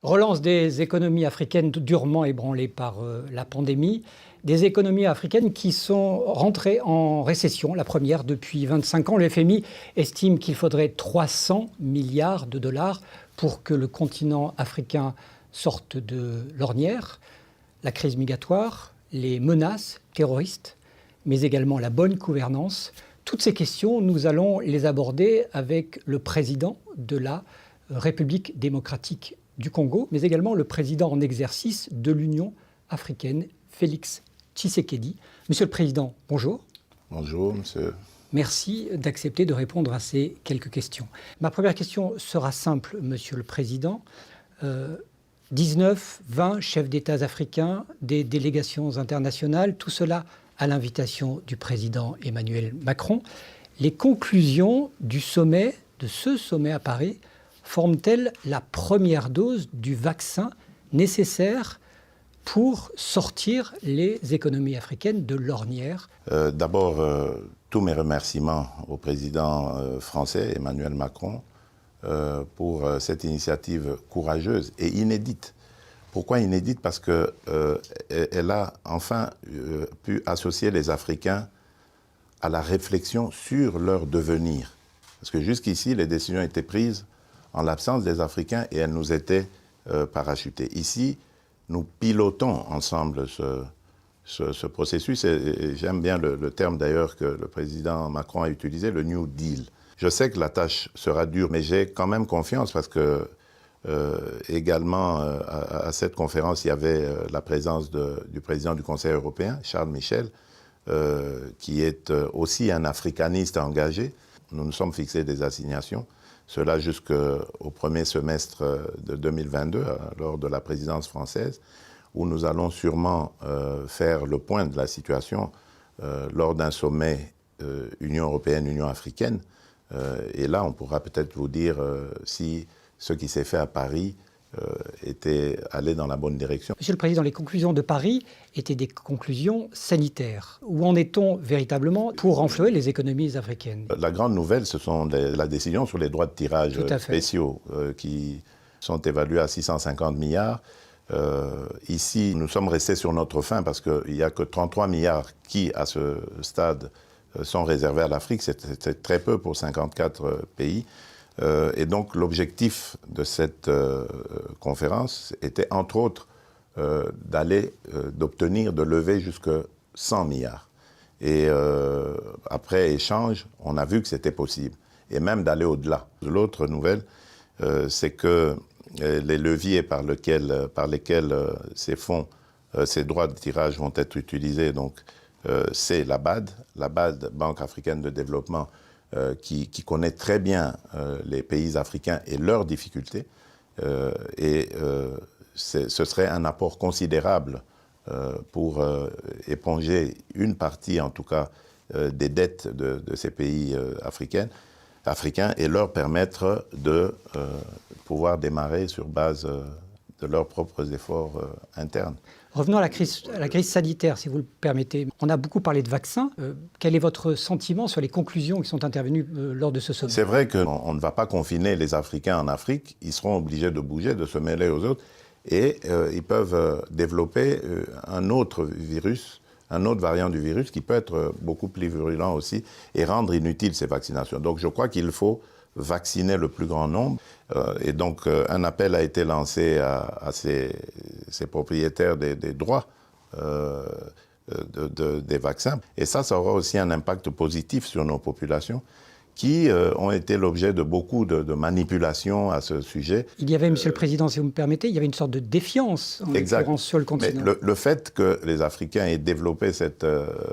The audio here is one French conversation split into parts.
Relance des économies africaines durement ébranlées par la pandémie. Des économies africaines qui sont rentrées en récession, la première depuis 25 ans. Le FMI estime qu'il faudrait 300 milliards de dollars pour que le continent africain sorte de l'ornière. La crise migratoire, les menaces terroristes, mais également la bonne gouvernance. Toutes ces questions, nous allons les aborder avec le président de la République démocratique du Congo, mais également le président en exercice de l'Union africaine, Félix Tshisekedi. Monsieur le Président, bonjour. Bonjour, monsieur. Merci d'accepter de répondre à ces quelques questions. Ma première question sera simple, Monsieur le Président. 19, 20 chefs d'État africains, des délégations internationales, tout cela à l'invitation du président Emmanuel Macron. Les conclusions du sommet, de ce sommet à Paris, forment-elles la première dose du vaccin nécessaire pour sortir les économies africaines de l'ornière? D'abord, tous mes remerciements au président français Emmanuel Macron pour cette initiative courageuse et inédite. Pourquoi inédite? Parce qu'elle a enfin pu associer les Africains à la réflexion sur leur devenir. Parce que jusqu'ici, les décisions étaient prises en l'absence des Africains et elles nous étaient parachutées. Ici, nous pilotons ensemble ce processus et j'aime bien le terme d'ailleurs que le président Macron a utilisé, le New Deal. Je sais que la tâche sera dure, mais j'ai quand même confiance parce que également à cette conférence, il y avait la présence du président du Conseil européen, Charles Michel, qui est aussi un africaniste engagé. Nous nous sommes fixés des assignations. Cela jusqu'au premier semestre de 2022, lors de la présidence française, où nous allons sûrement faire le point de la situation lors d'un sommet Union européenne-Union africaine. Et là, on pourra peut-être vous dire si ce qui s'est fait à Paris était allé dans la bonne direction. Monsieur le Président, les conclusions de Paris étaient des conclusions sanitaires. Où en est-on véritablement pour renflouer les économies africaines? La grande nouvelle, ce sont la décision sur les droits de tirage spéciaux qui sont évalués à 650 milliards. Ici, nous sommes restés sur notre faim parce qu'il n'y a que 33 milliards qui, à ce stade, sont réservés à l'Afrique. C'est très peu pour 54 pays. Et donc l'objectif de cette conférence était entre autres d'obtenir, de lever jusque 100 milliards. Et après échange, on a vu que c'était possible, et même d'aller au-delà. L'autre nouvelle, c'est que les leviers par lesquels ces fonds, ces droits de tirage vont être utilisés, donc c'est la BAD, Banque africaine de développement, qui connaît très bien les pays africains et leurs difficultés. Ce serait un apport considérable pour éponger une partie, en tout cas, des dettes de ces pays africains et leur permettre de pouvoir démarrer sur base de leurs propres efforts internes. Revenons à la crise sanitaire, si vous le permettez. On a beaucoup parlé de vaccins. Quel est votre sentiment sur les conclusions qui sont intervenues lors de ce sommet? C'est vrai qu'on ne va pas confiner les Africains en Afrique. Ils seront obligés de bouger, de se mêler aux autres. Et ils peuvent développer un autre virus, un autre variant du virus qui peut être beaucoup plus virulent aussi et rendre inutiles ces vaccinations. Donc je crois qu'il faut vacciner le plus grand nombre. Et donc, un appel a été lancé à ces propriétaires des droits des vaccins. Et ça aura aussi un impact positif sur nos populations qui ont été l'objet de beaucoup de manipulations à ce sujet. Il y avait, Monsieur le Président, si vous me permettez, il y avait une sorte de défiance en l'occurrence sur le continent. Mais le fait que les Africains aient développé cette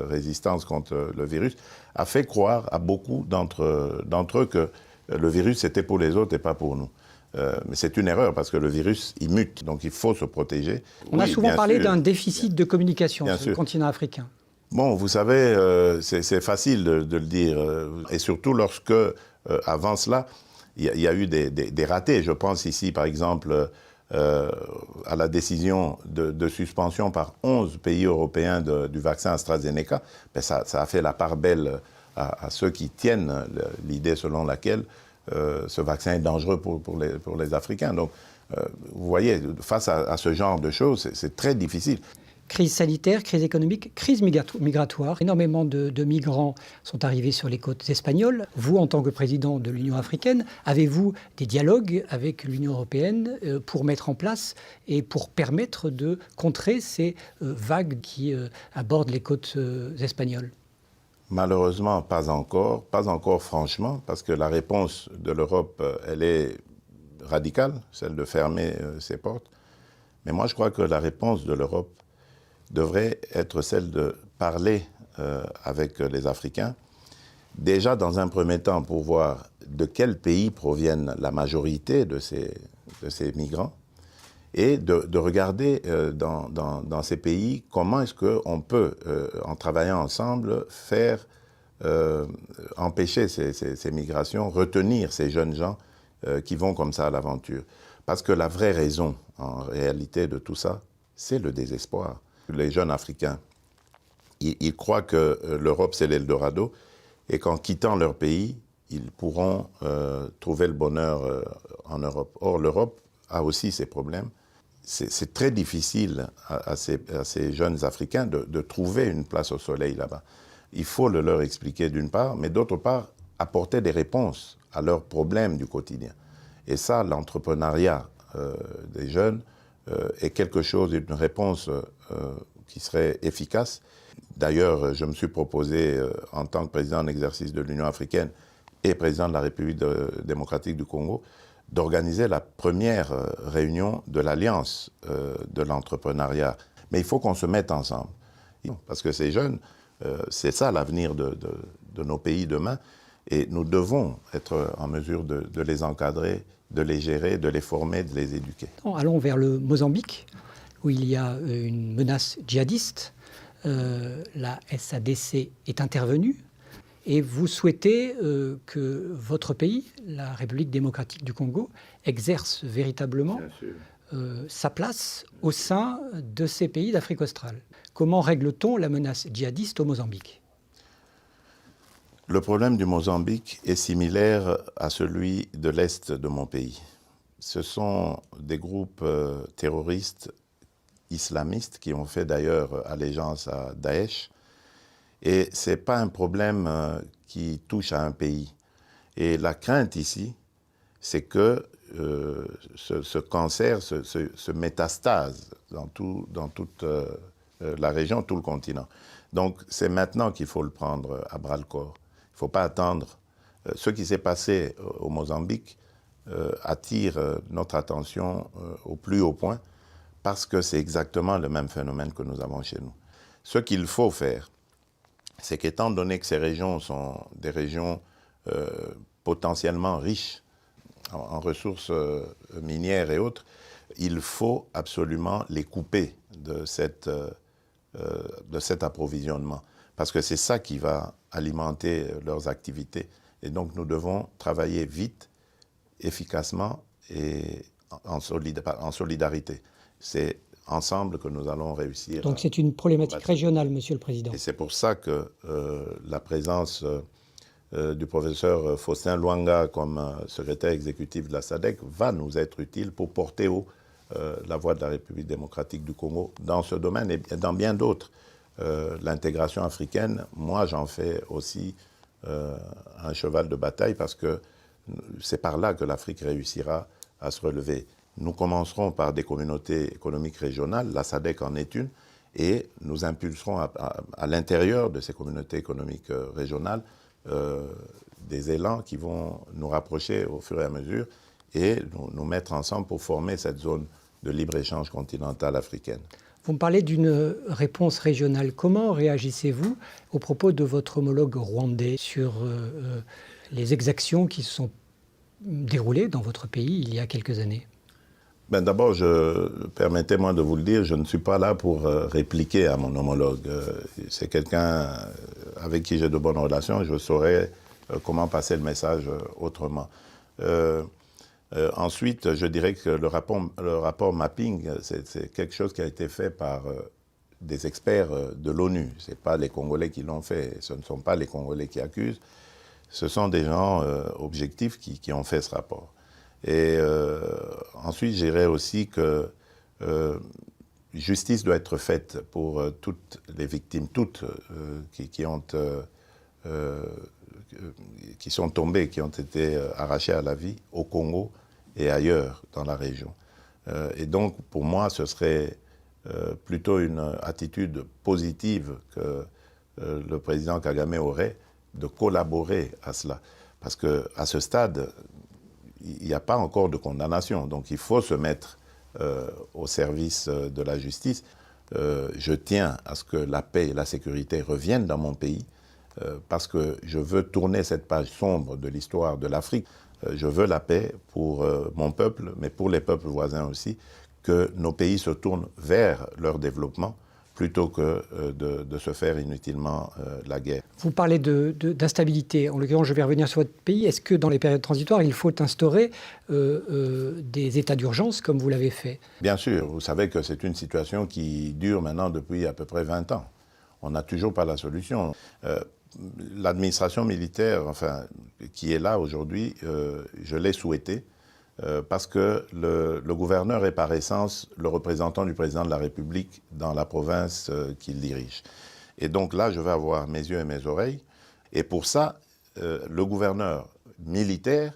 résistance contre le virus a fait croire à beaucoup d'entre eux que le virus, c'était pour les autres et pas pour nous. Mais c'est une erreur parce que le virus, il mute, donc il faut se protéger. On a souvent parlé d'un déficit de communication sur le continent africain. Bon, vous savez, c'est facile de le dire. Et surtout lorsque, avant cela, il y a eu des ratés. Je pense ici, par exemple, à la décision de suspension par 11 pays européens du vaccin AstraZeneca. Ben ça a fait la part belle à ceux qui tiennent l'idée selon laquelle ce vaccin est dangereux pour les Africains. Donc, Vous voyez, face à ce genre de choses, c'est très difficile. Crise sanitaire, crise économique, crise migratoire. Énormément de migrants sont arrivés sur les côtes espagnoles. Vous, en tant que président de l'Union africaine, avez-vous des dialogues avec l'Union européenne pour mettre en place et pour permettre de contrer ces vagues qui abordent les côtes espagnoles? Malheureusement, pas encore franchement, parce que la réponse de l'Europe, elle est radicale, celle de fermer ses portes. Mais moi, je crois que la réponse de l'Europe devrait être celle de parler avec les Africains, déjà dans un premier temps pour voir de quel pays proviennent la majorité de ces migrants, et de regarder dans ces pays comment est-ce qu'on peut, en travaillant ensemble, faire empêcher ces migrations, retenir ces jeunes gens qui vont comme ça à l'aventure. Parce que la vraie raison, en réalité, de tout ça, c'est le désespoir. Les jeunes Africains, ils croient que l'Europe, c'est l'Eldorado, et qu'en quittant leur pays, ils pourront trouver le bonheur en Europe. Or, l'Europe a aussi ses problèmes. C'est très difficile à ces jeunes Africains de trouver une place au soleil là-bas. Il faut le leur expliquer d'une part, mais d'autre part, apporter des réponses à leurs problèmes du quotidien. Et ça, l'entrepreneuriat des jeunes est quelque chose, une réponse qui serait efficace. D'ailleurs, je me suis proposé, en tant que président en exercice de l'Union africaine et président de la République démocratique du Congo, d'organiser la première réunion de l'Alliance de l'entrepreneuriat. Mais il faut qu'on se mette ensemble. Parce que ces jeunes, c'est ça l'avenir de nos pays demain. Et nous devons être en mesure de les encadrer, de les gérer, de les former, de les éduquer. Allons vers le Mozambique, où il y a une menace djihadiste. La SADC est intervenue. Et vous souhaitez que votre pays, la République démocratique du Congo, exerce véritablement sa place au sein de ces pays d'Afrique australe. Comment règle-t-on la menace djihadiste au Mozambique? Le problème du Mozambique est similaire à celui de l'Est de mon pays. Ce sont des groupes terroristes islamistes qui ont fait d'ailleurs allégeance à Daesh. Et ce n'est pas un problème qui touche à un pays. Et la crainte ici, c'est que ce cancer se métastase dans toute la région, tout le continent. Donc c'est maintenant qu'il faut le prendre à bras-le-corps. Il ne faut pas attendre. Ce qui s'est passé au Mozambique attire notre attention au plus haut point, parce que c'est exactement le même phénomène que nous avons chez nous. Ce qu'il faut faire, c'est qu'étant donné que ces régions sont des régions potentiellement riches en ressources minières et autres, il faut absolument les couper de cet approvisionnement, parce que c'est ça qui va alimenter leurs activités. Et donc nous devons travailler vite, efficacement et en solidarité. C'est ensemble que nous allons réussir. Donc c'est une problématique régionale, Monsieur le Président. Et c'est pour ça que la présence du professeur Faustin Luanga comme secrétaire exécutif de la SADC va nous être utile pour porter haut la voix de la République démocratique du Congo dans ce domaine et dans bien d'autres. L'intégration africaine, moi j'en fais aussi un cheval de bataille, parce que c'est par là que l'Afrique réussira à se relever. Nous commencerons par des communautés économiques régionales, la SADC en est une, et nous impulserons à l'intérieur de ces communautés économiques régionales des élans qui vont nous rapprocher au fur et à mesure et nous mettre ensemble pour former cette zone de libre-échange continentale africaine. Vous me parlez d'une réponse régionale. Comment réagissez-vous au propos de votre homologue rwandais sur les exactions qui se sont déroulées dans votre pays il y a quelques années? D'abord, permettez-moi de vous le dire, je ne suis pas là pour répliquer à mon homologue. C'est quelqu'un avec qui j'ai de bonnes relations, je saurais comment passer le message autrement. Ensuite, je dirais que le rapport mapping, c'est quelque chose qui a été fait par des experts de l'ONU. Ce n'est pas les Congolais qui l'ont fait, ce ne sont pas les Congolais qui accusent, ce sont des gens objectifs qui ont fait ce rapport. Et ensuite, je dirais aussi que justice doit être faite pour toutes les victimes, toutes qui sont tombées, qui ont été arrachées à la vie au Congo et ailleurs dans la région. Et donc, pour moi, ce serait plutôt une attitude positive que le président Kagame aurait de collaborer à cela. Parce qu'à ce stade, il n'y a pas encore de condamnation. Donc il faut se mettre au service de la justice. Je tiens à ce que la paix et la sécurité reviennent dans mon pays parce que je veux tourner cette page sombre de l'histoire de l'Afrique. Je veux la paix pour mon peuple, mais pour les peuples voisins aussi, que nos pays se tournent vers leur développement plutôt que de se faire inutilement la guerre. Vous parlez d'instabilité. En l'occurrence, je vais revenir sur votre pays. Est-ce que dans les périodes transitoires, il faut instaurer des états d'urgence comme vous l'avez fait? Bien sûr. Vous savez que c'est une situation qui dure maintenant depuis à peu près 20 ans. On n'a toujours pas la solution. L'administration militaire, enfin, qui est là aujourd'hui, je l'ai souhaité. Parce que le gouverneur est par essence le représentant du président de la République dans la province qu'il dirige. Et donc là, je vais avoir mes yeux et mes oreilles. Et pour ça, le gouverneur militaire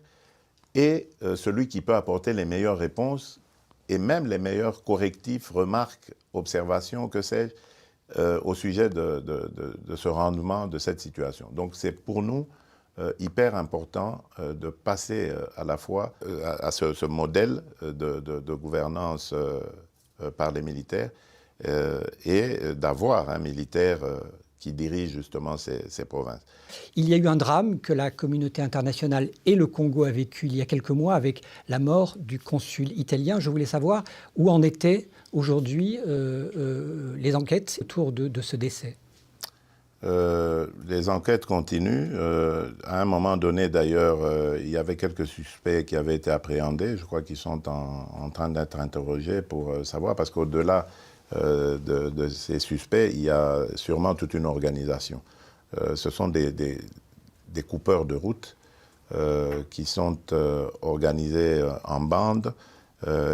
est celui qui peut apporter les meilleures réponses et même les meilleurs correctifs, remarques, observations, que sais-je, au sujet de ce rendement, de cette situation. Donc c'est pour nous hyper important de passer à la fois à ce modèle de gouvernance par les militaires et d'avoir un militaire qui dirige justement ces provinces. Il y a eu un drame que la communauté internationale et le Congo a vécu il y a quelques mois avec la mort du consul italien. Je voulais savoir où en étaient aujourd'hui les enquêtes autour de ce décès. Les enquêtes continuent. À un moment donné, d'ailleurs, il y avait quelques suspects qui avaient été appréhendés. Je crois qu'ils sont en train d'être interrogés pour savoir, parce qu'au-delà de ces suspects, il y a sûrement toute une organisation. Ce sont des coupeurs de route qui sont organisés en bande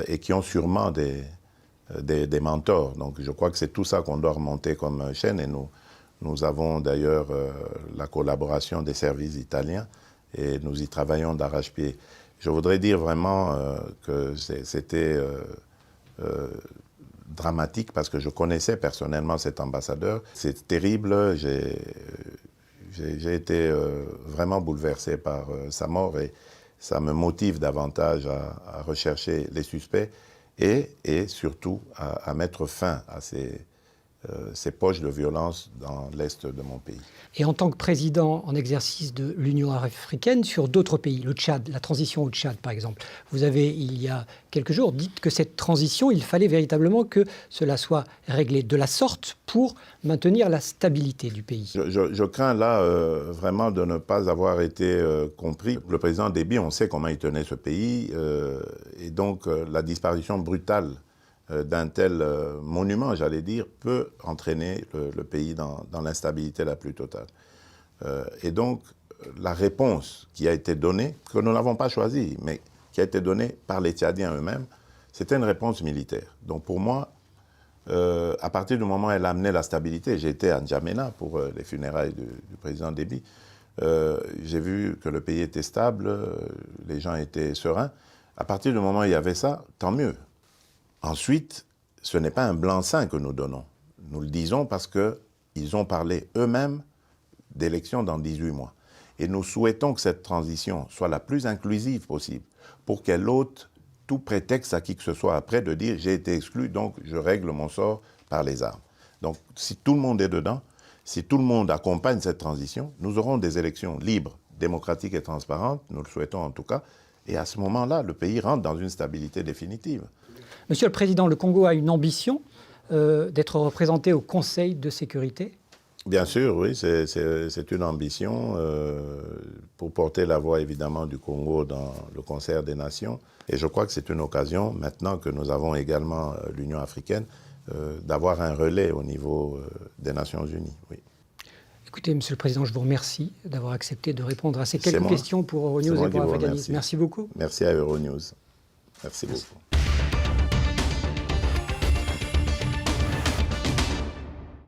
et qui ont sûrement des mentors. Donc je crois que c'est tout ça qu'on doit remonter comme chaîne, et nous avons d'ailleurs la collaboration des services italiens et nous y travaillons d'arrache-pied. Je voudrais dire vraiment que c'était dramatique parce que je connaissais personnellement cet ambassadeur. C'est terrible, j'ai été vraiment bouleversé par sa mort et ça me motive davantage à rechercher les suspects et surtout à mettre fin à ces poches de violence dans l'est de mon pays. Et en tant que président en exercice de l'Union africaine sur d'autres pays, le Tchad, la transition au Tchad par exemple, vous avez il y a quelques jours dit que cette transition, il fallait véritablement que cela soit réglé de la sorte pour maintenir la stabilité du pays. Je crains là vraiment de ne pas avoir été compris. Le président Déby, on sait comment il tenait ce pays et donc la disparition brutale d'un tel monument, j'allais dire, peut entraîner le pays dans l'instabilité la plus totale. Et donc, la réponse qui a été donnée, que nous n'avons pas choisie, mais qui a été donnée par les Tchadiens eux-mêmes, c'était une réponse militaire. Donc pour moi, à partir du moment où elle a amené la stabilité, j'ai été à N'Djamena pour les funérailles du président Déby, j'ai vu que le pays était stable, les gens étaient sereins. À partir du moment où il y avait ça, tant mieux. Ensuite, ce n'est pas un blanc-seing que nous donnons. Nous le disons parce qu'ils ont parlé eux-mêmes d'élections dans 18 mois. Et nous souhaitons que cette transition soit la plus inclusive possible pour qu'elle ôte tout prétexte à qui que ce soit après de dire « j'ai été exclu, donc je règle mon sort par les armes ». Donc si tout le monde est dedans, si tout le monde accompagne cette transition, nous aurons des élections libres, démocratiques et transparentes, nous le souhaitons en tout cas, et à ce moment-là, le pays rentre dans une stabilité définitive. Monsieur le Président, le Congo a une ambition d'être représenté au Conseil de sécurité? Bien sûr, oui, c'est une ambition pour porter la voix évidemment du Congo dans le concert des nations. Et je crois que c'est une occasion, maintenant que nous avons également l'Union africaine, d'avoir un relais au niveau des Nations Unies. Oui. Écoutez, Monsieur le Président, je vous remercie d'avoir accepté de répondre à ces quelques moi. questions pour Euronews C'est moi et qui pour vous Africanisme. remercie. Merci beaucoup. Merci à Euronews. Merci beaucoup.